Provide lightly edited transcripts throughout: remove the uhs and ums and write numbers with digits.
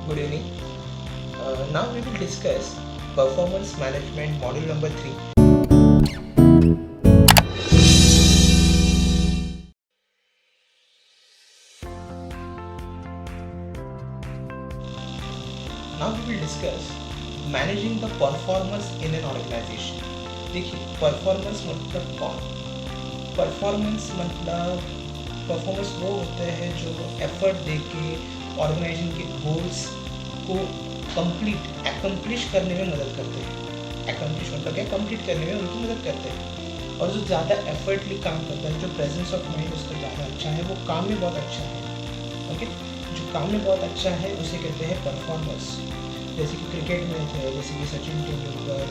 Good evening. Now we will discuss performance management module number 3. Now we will discuss managing the performance in an organization. देखिए performance मतलब कौन? Performance वो होते हैं जो effort देके ऑर्गेनाइजेशन के गोल्स को एक्म्प्लिश करने में मदद करते हैं। एक्म्प्लिश मतलब क्या? कंप्लीट करने में उनकी मदद करते हैं। और जो ज़्यादा एफर्टली काम करता है, जो प्रेजेंस ऑफ माइंड उसका ज़्यादा अच्छा है, वो काम में बहुत अच्छा है। ओके, जो काम में बहुत अच्छा है उसे कहते हैं परफॉर्मर्स। जैसे कि क्रिकेट में थे, जैसे कि सचिन तेंदुलकर,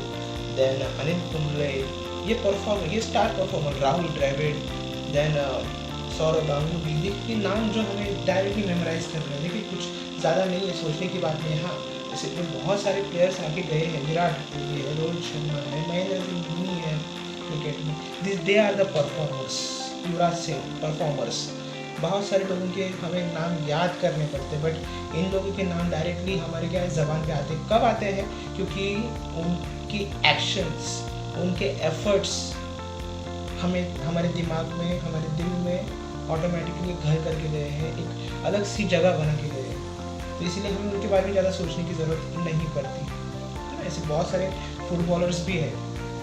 देन अनिल कुंबले, ये star performer, Rahul Dravid, then Sourav Ganguly, देखिए नाम जो हमें डायरेक्टली मेमोराइज कर रहे हैं। देखिए कुछ ज़्यादा नहीं है, सोचने की बात नहीं है। हाँ, जैसे बहुत सारे प्लेयर्स आके गए हैं, विराट कोहली है, रोहित शर्मा है, महेंद्र सिंह धोनी है क्रिकेट में। They are the performers. Yuvraj Singh performers. बहुत सारे लोगों के हमें नाम याद करने पड़ते हैं, बट इन लोगों के नाम डायरेक्टली हमारे क्या ज़बान पे आते हैं। कब आते हैं? क्योंकि उनकी एक्शंस, उनके एफर्ट्स हमारे दिमाग में, हमारे दिल में ऑटोमेटिकली घर करके गए हैं, एक अलग सी जगह बना के गए हैं। तो इसीलिए हमें उनके बारे में ज़्यादा सोचने की ज़रूरत नहीं पड़ती। ऐसे बहुत सारे फुटबॉलर्स भी हैं,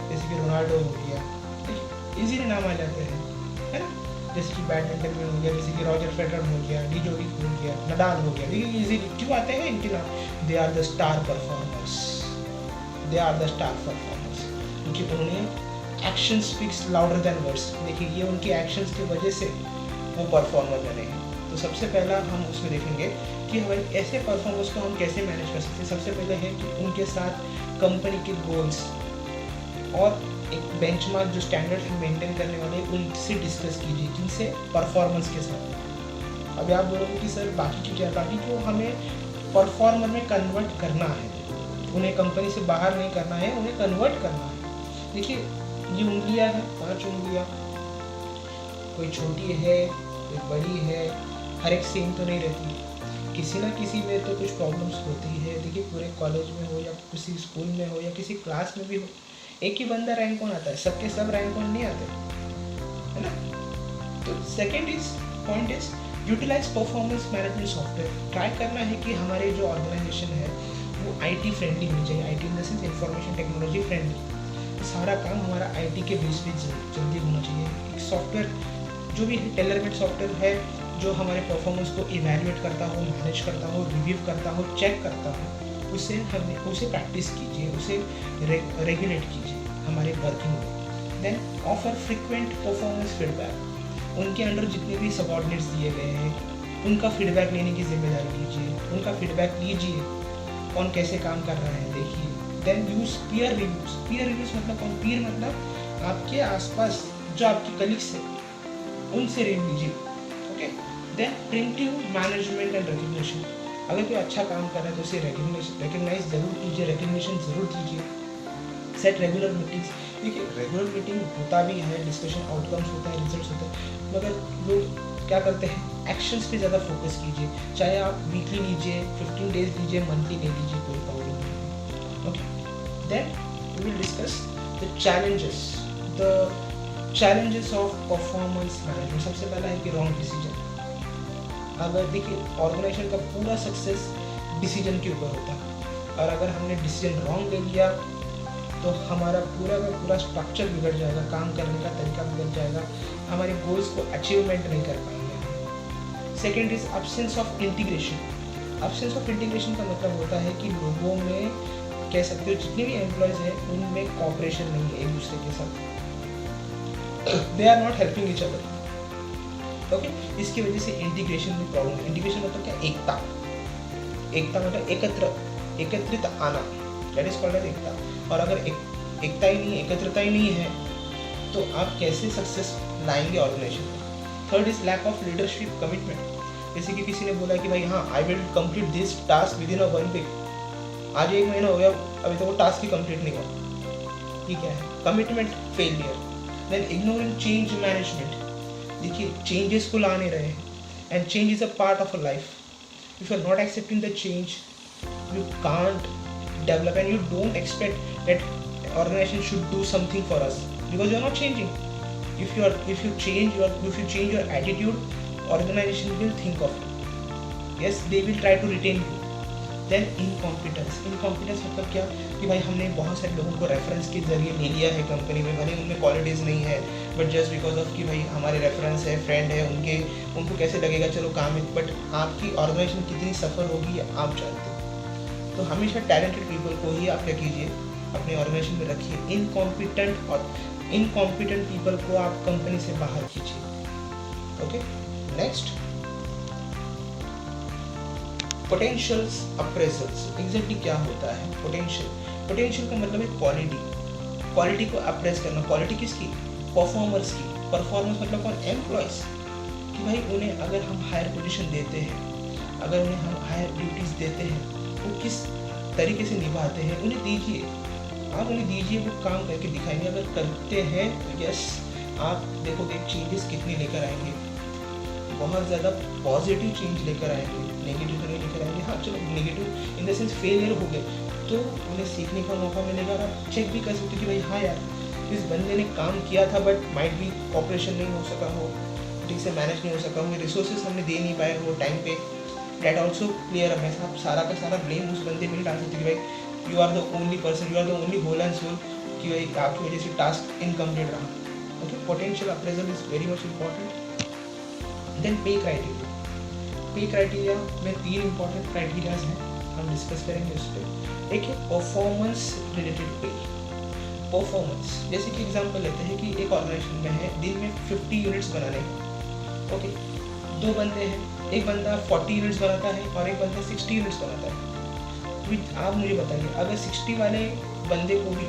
जैसे कि रोनाल्डो हो गया, इजीली नाम आ जाते हैं, है ना। जैसे कि बैडमिंटन में हो गया, जैसे कि रॉजर फेडरर हो गया, डिजोकोविच हो गया, नडाल हो गया। देखिए इजीली क्यों आते हैं इनके नाम? They are the star performers. क्योंकि उन्होंने action speaks louder than words. देखिए ये उनकी एक्शंस की वजह से वो परफॉर्मर बने हैं। तो सबसे पहला हम उसमें देखेंगे कि हमारे ऐसे परफॉर्मर्स को हम कैसे मैनेज कर सकते हैं। सबसे पहले है कि उनके साथ कंपनी के गोल्स और एक बेंचमार्क जो स्टैंडर्ड मेंटेन करने वाले उनसे डिस्कस कीजिए, जिनसे परफॉर्मेंस के साथ। अभी आप बोलोगे कि सर बाकी को हमें परफॉर्मर में कन्वर्ट करना है, उन्हें कंपनी से बाहर नहीं करना है, उन्हें कन्वर्ट करना है। देखिए ये उंगलियां हैं, 5 उंगलियां, कोई छोटी है, कोई बड़ी है, हर एक सेम तो नहीं रहती, किसी ना किसी में तो कुछ प्रॉब्लम्स होती है। देखिए पूरे कॉलेज में हो या किसी स्कूल में हो या किसी क्लास में भी हो, एक ही बंदा रैंक वन आता है, सबके सब रैंक वन नहीं आते, है ना। तो second point is utilize performance management software. Try करना है कि हमारे जो ऑर्गेनाइजेशन है वो IT फ्रेंडली होनी चाहिए। IT in the sense information technology friendly. सारा काम हमारा IT के बेस पे जल्दी होना चाहिए। एक सॉफ्टवेयर जो भी टेलर मेड सॉफ्टवेयर है, जो हमारे परफॉर्मेंस को इवैल्यूएट करता हो, मैनेज करता हो, रिव्यू करता हो, चेक करता हो, उसे प्रैक्टिस कीजिए, उसे रेगुलेट कीजिए हमारे वर्किंग में। Then offer frequent performance feedback. उनके अंडर जितने भी सबऑर्डिनेट्स दिए गए हैं उनका फीडबैक लेने की जिम्मेदारी लीजिए, उनका फीडबैक लीजिए, कौन कैसे काम कर रहा है देखिए। Then use peer reviews. Peer reviews मतलब कौन? पीयर मतलब आपके आसपास जो आपके कलीग्स हैं उनसे रिव्यू लीजिए। Okay. Then preventive management and recognition. अगर कोई अच्छा काम कर रहा है तो उसे रिकग्नाइज जरूर कीजिए, रिकग्निशन जरूर कीजिए। Set regular meetings. देखिए रेगुलर मीटिंग होता भी है, डिस्कशन आउटकम्स होता है, रिजल्ट्स होते हैं, मगर लोग क्या करते हैं? एक्शंस पे ज़्यादा फोकस कीजिए। चाहे आप वीकली लीजिए, 15 डेज लीजिए, मंथली ले लीजिए, कोई प्रॉब्लम नहीं। Okay. Then we will discuss the challenges of performance management. सबसे पहला है कि रॉन्ग डिसीजन। अगर देखिए ऑर्गेनाइजेशन का पूरा सक्सेस डिसीजन के ऊपर होता है, और अगर हमने डिसीजन रॉन्ग ले लिया तो हमारा पूरा का पूरा स्ट्रक्चर बिगड़ जाएगा, काम करने का तरीका बिगड़ जाएगा, हमारे गोल्स को अचीवमेंट नहीं कर पाएंगे। Second is absence of integration. Absence of integration का मतलब होता है कि लोगों में, कह सकते हो जितने भी एम्प्लॉयज़ हैं उनमें कॉपरेशन नहीं है एक दूसरे के साथ, they are not helping each other. Okay. इसकी वजह से इंटीग्रेशन में प्रॉब्लम है। इंटीग्रेशन मतलब क्या? एकता मतलब एकत्रित आना, दैट इज कॉल्ड एज एकता। और अगर एकता ही नहीं, एकत्रिता ही नहीं है तो आप कैसे सक्सेस लाएंगे ऑर्गेनाइजेशन में। Third is lack of leadership commitment. जैसे कि किसी ने बोला कि भाई हाँ I will complete this task within a 1 week, आज 1 महीना हो गया अभी तो वो टास्क ही कंप्लीट नहीं हुआ, ठीक है, commitment failure. Then ignoring change management. देखिए चेंजेस को ला नहीं रहे हैं, and change is a part of a life. If you are not accepting the change you can't develop and you don't expect that organization should do something for us because you are not changing. If you change your attitude, organization will think of you. Yes, they will try to retain you. Then incompetence मतलब क्या कि भाई हमने बहुत सारे लोगों को reference के जरिए ले लिया है कंपनी में, भले उनमें क्वालिटीज़ नहीं है बट जस्ट बिकॉज ऑफ कि भाई हमारे रेफरेंस है, फ्रेंड है, उनको कैसे लगेगा चलो काम है, बट आपकी ऑर्गेनाइजेशन कितनी सफ़र होगी आप जानते हो। तो हमेशा टैलेंटेड पीपल को ही आप क्या कीजिए, अपने ऑर्गेनाइजेशन में रखिए। इनकॉम्पिटेंट पीपल को आप कंपनी से बाहर कीजिए। Okay, next potentials appraisals. Exactly क्या होता है पोटेंशियल का मतलब है क्वालिटी को अप्रेस करना। क्वालिटी किसकी? परफॉर्मर्स की। परफॉर्मेंस मतलब कौन? एम्प्लॉयज़। कि भाई उन्हें अगर हम हायर पोजीशन देते हैं, अगर उन्हें हम हायर ड्यूटीज़ देते हैं, वो किस तरीके से निभाते हैं उन्हें दीजिए, आप उन्हें दीजिए, वो काम करके दिखाएंगे। अगर करते हैं तो यस, आप देखोगे चेंजेस कितनी लेकर आएंगे, बहुत ज़्यादा पॉजिटिव चेंज लेकर आएंगे, नेगेटिव तो नहीं लेकर आएंगे। हाँ चलो, negative in the sense failure हो गए तो उन्हें सीखने का मौका मिलेगा। आप चेक भी कर सकते हो कि भाई हाँ यार, इस बंदे ने काम किया था बट माइट भी ऑपरेशन नहीं हो सका हो, ठीक से मैनेज नहीं हो सका हो, रिसोर्सेज हमने दे नहीं पाए हो टाइम पे। डेट ऑल्सो क्लियर है। आप सारा का सारा ब्लेम उस बंदे पे नहीं डाल सकते कि भाई you are the only person, you are the only whole and sole कि भाई आपकी वजह से टास्क इनकम्प्लीट रहा। Okay, potential appraisal is very much important. Then pay criteria में 3 इंपॉर्टेंट क्राइटेरियाज हैं, हम डिस्कस करेंगे उस पर। एक है परफॉर्मेंस रिलेटेड पे। परफॉर्मेंस जैसे कि एग्जांपल लेते हैं कि एक ऑर्गेनाइजेशन में है, दिन में 50 यूनिट्स बनाने हैं। ओके, 2 बंदे हैं, एक बंदा 40 यूनिट्स बनाता है और एक बंदा 60 यूनिट्स बनाता है। आप मुझे बताइए, अगर 60 वाले बंदे को भी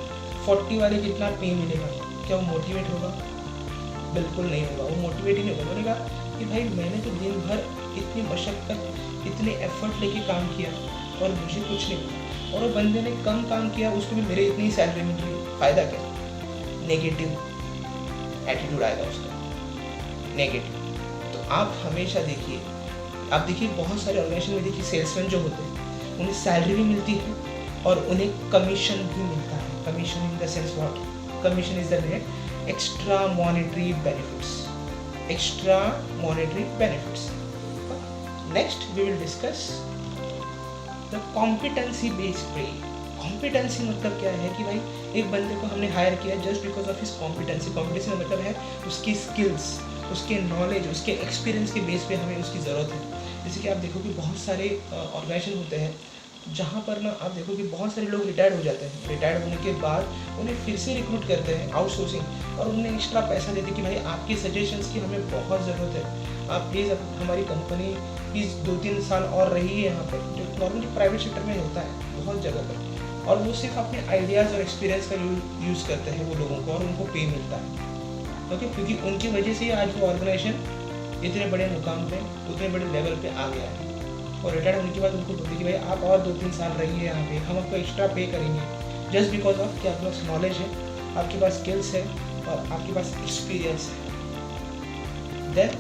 40 वाले कितना पे मिलेगा, क्या वो मोटिवेट होगा? बिल्कुल नहीं होगा। वो मोटिवेट ही नहीं होगा, बोलेगा कि भाई मैंने तो दिन भर इतनी मशक्क़त, इतने एफर्ट लेके काम किया और मुझे कुछ नहीं मिला, और वो बंदे ने कम काम किया, उसको भी मेरे इतनी सैलरी मिल रही है, फ़ायदा क्या? नेगेटिव एटीट्यूड आएगा उसका, नेगेटिव। तो आप हमेशा देखिए, बहुत सारे ऑर्गेनाइजेशन में देखिए सेल्समैन जो होते हैं उन्हें सैलरी भी मिलती है और उन्हें कमीशन भी मिलता है। Commission in the sense what? Commission is the net extra monetary benefits. Next we will discuss the competency based pay। Competency मतलब क्या है कि भाई एक बंदे को हमने हायर किया just because of his competency. Competency का मतलब है उसकी स्किल्स, उसके नॉलेज, उसके एक्सपीरियंस के बेस पे हमें उसकी ज़रूरत है। जैसे कि आप देखो कि बहुत सारे ऑर्गेनाइजेशन होते हैं जहाँ पर ना आप देखो कि बहुत सारे लोग रिटायर्ड हो जाते हैं। रिटायर्ड होने के बाद उन्हें फिर से रिक्रूट करते हैं आउटसोर्सिंग, और उन्हें एक्स्ट्रा पैसा देते हैं कि भाई आपके सजेशंस की हमें बहुत ज़रूरत है, आप प्लीज़ हमारी कंपनी प्लीज़ 2-3 साल और रही है यहाँ पर। जो नॉर्मली प्राइवेट सेक्टर में होता है बहुत जगह पर, और वो सिर्फ अपने आइडियाज़ और एक्सपीरियंस का यूज़ करते हैं वो लोगों को, और उनको पे मिलता है। ओके, क्योंकि उनकी वजह से आज वो ऑर्गेनाइजेशन इतने बड़े मुकाम पे, उतने बड़े लेवल पे आ गया है। और रिटायर्ड होने के बाद उनको बोलते कि भाई आप और 2-3 साल रहिए यहाँ पे, हम आपको एक्स्ट्रा पे करेंगे जस्ट बिकॉज ऑफ कि आपके पास नॉलेज है, आपके पास स्किल्स है और आपके पास एक्सपीरियंस है। देन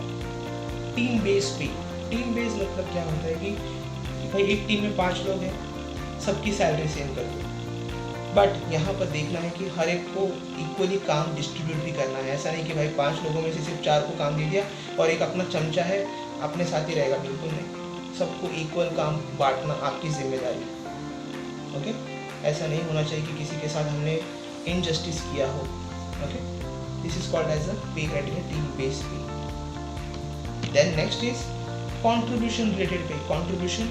टीम बेस्ड पे। टीम बेस्ड मतलब क्या होता है कि भाई एक टीम में 5 लोग हैं, सबकी सैलरी सेम कर दो, बट यहाँ पर देखना है कि हर एक को इक्वली काम डिस्ट्रीब्यूट भी करना है। ऐसा नहीं कि भाई 5 लोगों में से सिर्फ 4 को काम दे दिया और एक अपना चमचा है अपने साथ ही रहेगा, बिल्कुल नहीं। सबको इक्वल काम बांटना आपकी जिम्मेदारी है। ओके, ऐसा नहीं होना चाहिए कि किसी के साथ हमने इनजस्टिस किया हो। Okay, this is called as a pay criteria, team based pay. Then next is contribution related pay. Contribution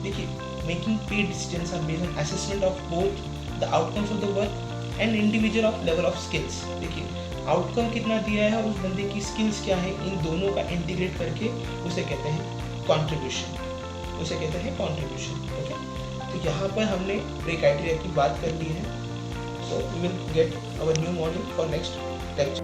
देखिए, making pay decisions are based on assessment of both the outcomes of the work and individual of level of skills. देखिए outcome कितना दिया है और उस बंदे की skills क्या है, इन दोनों का इंटीग्रेट करके उसे कहते हैं कंट्रीब्यूशन, ओके। तो यहाँ पर हमने पे क्राइटेरिया की बात कर ली है। So we will get our new module for next lecture.